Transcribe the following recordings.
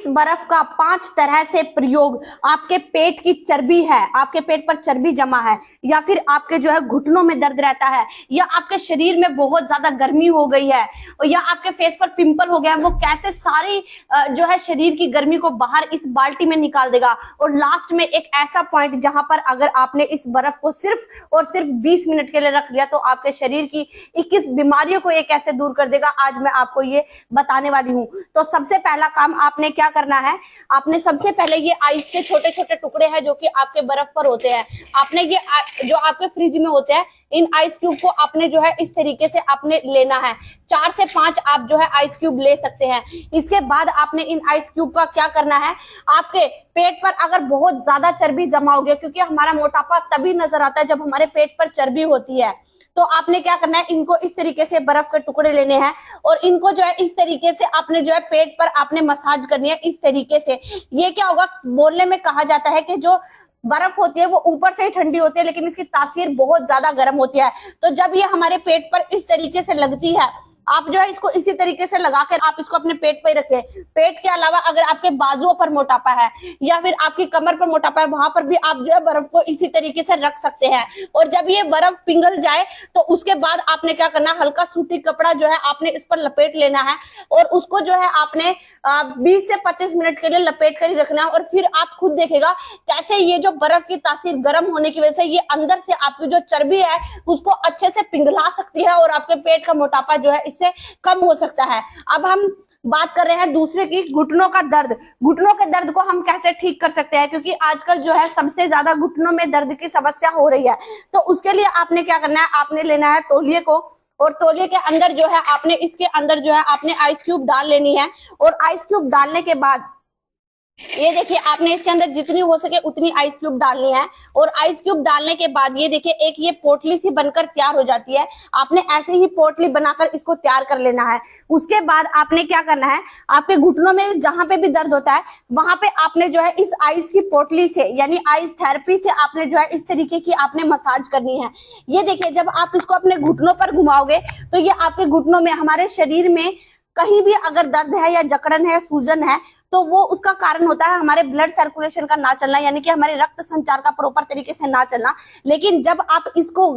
इस बर्फ का 5 तरह से प्रयोग आपके पेट की चर्बी है, आपके पेट पर चर्बी जमा है, या फिर आपके जो है घुटनों में दर्द रहता है, या आपके शरीर में बहुत ज्यादा गर्मी हो गई है, या आपके फेस पर पिंपल हो गया है, वो कैसे सारी जो है शरीर की गर्मी को बाहर इस बाल्टी में निकाल देगा। और लास्ट में एक ऐसा पॉइंट जहां पर अगर आपने इस बर्फ को सिर्फ और सिर्फ 20 मिनट के लिए रख लिया तो आपके शरीर की 21 बीमारियों को ये कैसे दूर कर देगा, आज मैं आपको ये बताने वाली हूं। तो सबसे पहला काम आपने क्या करना है, आपने सबसे पहले ये आइस के छोटे छोटे टुकड़े हैं जो कि आपके बर्फ पर होते हैं, आपने ये जो आपके फ्रिज में होते हैं, इन आइस क्यूब को आपने जो है इस तरीके से आपने लेना है। 4 से 5 आप जो है आइस क्यूब ले सकते हैं। इसके बाद आपने इन आइस क्यूब का क्या करना है, आपके पेट पर अगर बहुत ज्यादा चर्बी जमा हो गया, क्योंकि हमारा मोटापा तभी नजर आता है जब हमारे पेट पर चर्बी होती है, तो आपने क्या करना है, इनको इस तरीके से बर्फ के टुकड़े लेने हैं और इनको जो है इस तरीके से आपने जो है पेट पर आपने मसाज करनी है इस तरीके से। ये क्या होगा, बोलने में कहा जाता है कि जो बर्फ होती है वो ऊपर से ही ठंडी होती है लेकिन इसकी तासीर बहुत ज्यादा गर्म होती है। तो जब ये हमारे पेट पर इस तरीके से लगती है, आप जो है इसको इसी तरीके से लगाकर आप इसको अपने पेट पर ही रखें। पेट के अलावा अगर आपके बाजुओं पर मोटापा है या फिर आपकी कमर पर मोटापा है, वहां पर भी आप जो है बर्फ को इसी तरीके से रख सकते हैं। और जब ये बर्फ पिघल जाए तो उसके बाद आपने क्या करना है, हल्का सूती कपड़ा जो है आपने इस पर लपेट लेना है और उसको जो है आपने 20 से 25 मिनट के लिए लपेट कर ही रखना है। और फिर आप खुद देखेगा कैसे ये जो बर्फ की तासीर गर्म होने की वजह से ये अंदर से आपकी जो चर्बी है उसको अच्छे से पिघला सकती है और आपके पेट का मोटापा जो है इससे कम हो सकता है। अब हम बात कर रहे हैं दूसरे की, घुटनों का दर्द। घुटनों के दर्द को हम कैसे ठीक कर सकते हैं, क्योंकि आजकल जो है सबसे ज्यादा घुटनों में दर्द की समस्या हो रही है। तो उसके लिए आपने क्या करना है, आपने लेना है तौलिए को और तौलिए के अंदर जो है आपने इसके अंदर जो है आपने आइस क्यूब डाल लेनी है। और आइस क्यूब डालने के बाद ये देखिए आपने इसके अंदर जितनी हो सके उतनी आइस क्यूब डालनी है। और आइस क्यूब डालने के बाद ये देखिए एक ये पोटली सी बनकर तैयार हो जाती है। आपने ऐसे ही पोटली बनाकर इसको तैयार कर लेना है। उसके बाद आपने क्या करना है, आपके घुटनों में जहां पे भी दर्द होता है वहां पे आपने जो है इस आइस की पोटली से यानी आइस थेरेपी से आपने जो है इस तरीके की आपने मसाज करनी है। ये देखिए जब आप इसको अपने घुटनों पर घुमाओगे तो ये आपके घुटनों में, हमारे शरीर में कहीं भी अगर दर्द है या जकड़न है, सूजन है, तो वो उसका कारण होता है हमारे ब्लड सर्कुलेशन का ना चलना, यानी कि हमारे रक्त संचार का प्रॉपर तरीके से ना चलना। लेकिन जब आप इसको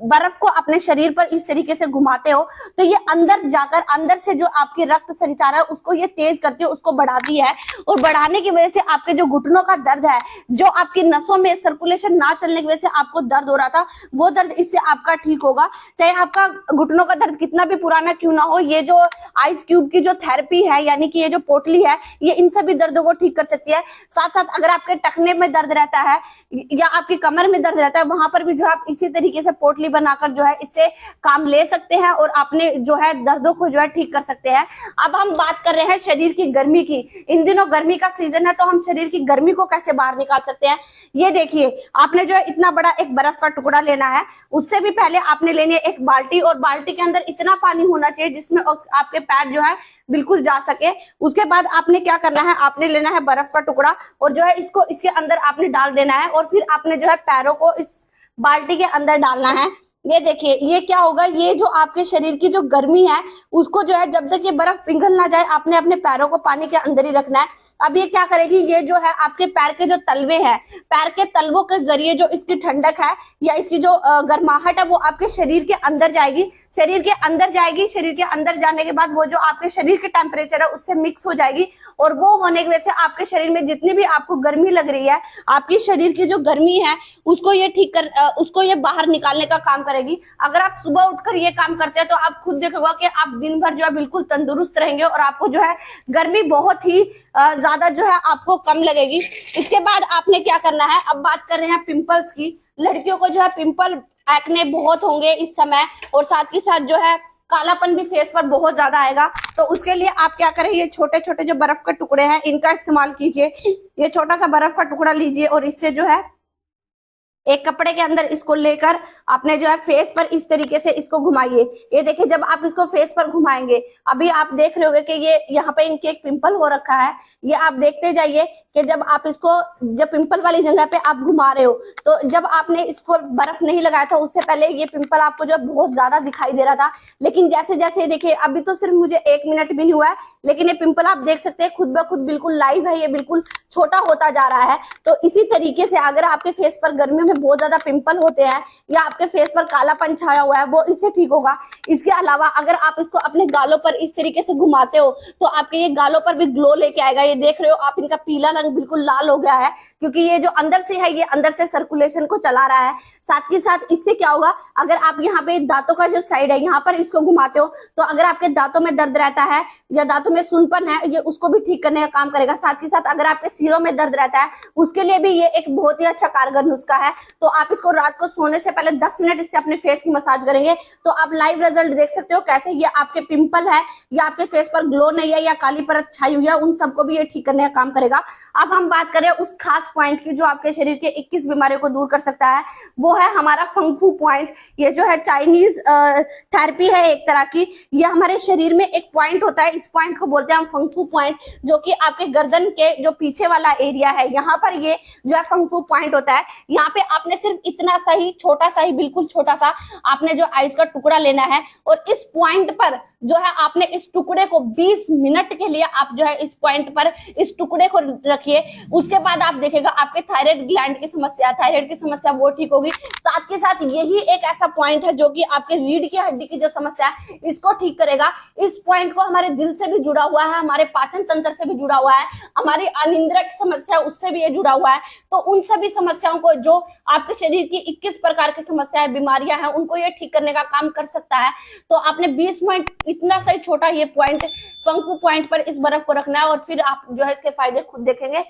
बर्फ को अपने शरीर पर इस तरीके से घुमाते हो तो ये अंदर जाकर अंदर से जो आपकी रक्त संचार है उसको ये तेज करती है, उसको बढ़ाती है। और बढ़ाने की वजह से आपके जो घुटनों का दर्द है, जो आपकी नसों में सर्कुलेशन ना चलने की वजह से आपको दर्द हो रहा था, वो दर्द इससे आपका ठीक होगा। चाहे आपका घुटनों का दर्द कितना भी पुराना क्यों ना हो, ये जो आइस क्यूब की जो थेरेपी है यानी कि ये जो पोटली है ये इन सभी दर्दों को ठीक कर सकती है। साथ साथ अगर आपके टखने में दर्द रहता है या आपकी कमर में दर्द रहता है, वहां पर भी जो आप इसी तरीके से पोटली बनाकर जो है इससे काम ले सकते हैं और अपने जो है दर्दों को जो है ठीक कर सकते हैं। अब हम बात कर रहे हैं शरीर की गर्मी की। इन दिनों गर्मी का सीजन है तो हम शरीर की गर्मी को कैसे बाहर निकाल सकते हैं। ये देखिए आपने जो है इतना बड़ा एक बर्फ का टुकड़ा लेना है। उससे भी पहले आपने लेनी है एक बाल्टी और बाल्टी के अंदर इतना पानी होना चाहिए जिसमें आपके पैर जो है बिल्कुल जा सके। उसके बाद आपने क्या करना है, आपने लेना है बर्फ का टुकड़ा और जो है इसको इसके अंदर आपने डाल देना है और फिर आपने जो है पैरों को इस बाल्टी के अंदर डालना है। ये देखिए ये क्या होगा, ये जो आपके शरीर की जो गर्मी है उसको जो है जब तक ये बर्फ पिघल ना जाए आपने अपने पैरों को पानी के अंदर ही रखना है। अब ये क्या करेगी, ये जो है आपके पैर के जो तलवे हैं, पैर के तलवों के जरिए जो इसकी ठंडक है या इसकी जो गर्माहट है वो आपके शरीर के अंदर जाएगी। शरीर के अंदर जाएगी, शरीर के अंदर जाने के बाद वो जो आपके शरीर के टेम्परेचर है उससे मिक्स हो जाएगी और वो होने की वजह से आपके शरीर में जितनी भी आपको गर्मी लग रही है, आपकी शरीर की जो गर्मी है उसको ये ठीक कर उसको ये बाहर निकालने का काम करेगी। अगर आप सुबह उठकर ये काम करते हैं तो आप खुद देखोगे कि आप दिन भर जो है बिल्कुल तंदुरुस्त रहेंगे और आपको जो है गर्मी बहुत ही ज्यादा जो है आपको कम लगेगी। इसके बाद आपने क्या करना है, अब बात कर रहे हैं पिंपल्स की। लड़कियों को जो है पिंपल एक्ने बहुत होंगे इस समय और साथ ही साथ जो है कालापन भी फेस पर बहुत ज्यादा आएगा। तो उसके लिए आप क्या करें, ये छोटे छोटे जो बर्फ के टुकड़े हैं इनका इस्तेमाल कीजिए। ये छोटा सा बर्फ का टुकड़ा लीजिए और इससे जो है एक कपड़े के अंदर इसको लेकर आपने जो है फेस पर इस तरीके से इसको घुमाइए। ये देखिए, जब आप इसको फेस पर घुमाएंगे, अभी आप देख रहे होंगे कि ये यहाँ पे इनके एक पिंपल हो रखा है। ये आप देखते जाइए कि जब आप इसको, जब पिंपल वाली जगह पे आप घुमा रहे हो, तो जब आपने इसको बर्फ नहीं लगाया था उससे पहले ये पिंपल आपको जो बहुत ज्यादा दिखाई दे रहा था, लेकिन जैसे जैसे देखिए, अभी तो सिर्फ मुझे 1 मिनट भी नहीं हुआ है, लेकिन ये पिंपल आप देख सकते हैं खुद ब खुद बिल्कुल लाइव है, ये बिल्कुल छोटा होता जा रहा है। तो इसी तरीके से अगर आपके फेस पर गर्मियों में बहुत ज्यादा पिंपल होते हैं या आपके फेस पर कालापन छाया हुआ है, वो इससे ठीक होगा। इसके अलावा अगर आप इसको अपने गालों पर इस तरीके से घुमाते हो तो आपके ये गालों पर भी ग्लो लेके आएगा। ये देख रहे हो आप, इनका पीला रंग बिल्कुल लाल हो गया है, क्योंकि ये जो अंदर से है, ये अंदर से सर्कुलेशन को चला रहा है। साथ ही साथ इससे क्या होगा, अगर आप यहाँ पे दांतों का जो साइड है यहाँ पर इसको घुमाते हो, तो अगर आपके दांतों में दर्द रहता है या दांतों में सूनपन है, ये उसको भी ठीक करने का काम करेगा। साथ ही साथ अगर आपके सिरों में दर्द रहता है, उसके लिए भी ये एक बहुत ही अच्छा कारगर नुस्खा है। तो आप इसको रात को सोने से पहले 10 मिनट इससे अपने फेस की मसाज करेंगे तो आप लाइव रिजल्ट देख सकते हो कैसे ये आपके पिंपल है या आपके फेस पर ग्लो नहीं है या काली परत छाई हुई है, उन सबको भी ये ठीक करने का काम करेगा। अब हम बात करें उस खास पॉइंट की जो आपके शरीर के 21 बीमारियों को दूर कर सकता है, वो है हमारा फंगफू पॉइंट। ये जो है चाइनीज थेरेपी है एक तरह की। ये हमारे शरीर में एक पॉइंट होता है, इस पॉइंट को बोलते हैं हम फंगफू पॉइंट, जो कि आपके गर्दन के जो पीछे वाला एरिया है, यहाँ पर ये जो है फंगफू पॉइंट होता है। यहाँ पे आपने सिर्फ इतना सा ही, छोटा सा ही, बिल्कुल छोटा सा आपने जो आइस का टुकड़ा लेना है, और इस पॉइंट पर जो है आपने इस टुकड़े को 20 मिनट के लिए आप जो है इस पॉइंट पर इस टुकड़े को रखिए। उसके बाद आप देखेगा आपके थायराइड ग्लैंड की समस्या, थायराइड की समस्या वो ठीक होगी। साथ के साथ यही एक ऐसा पॉइंट है जो कि आपके रीढ़ की हड्डी की जो समस्या है इसको ठीक करेगा। इस पॉइंट को हमारे दिल से भी जुड़ा हुआ है, हमारे पाचन तंत्र से भी जुड़ा हुआ है, हमारी अनिद्रा की समस्या उससे भी ये जुड़ा हुआ है। तो उन सभी समस्याओं को, जो आपके शरीर की 21 प्रकार की समस्याएं, बीमारियां हैं, उनको ये ठीक करने का काम कर सकता है। तो आपने 20 मिनट इतना सही छोटा ये पॉइंट, फंगफू पॉइंट पर इस बर्फ को रखना है, और फिर आप जो है इसके फायदे खुद देखेंगे।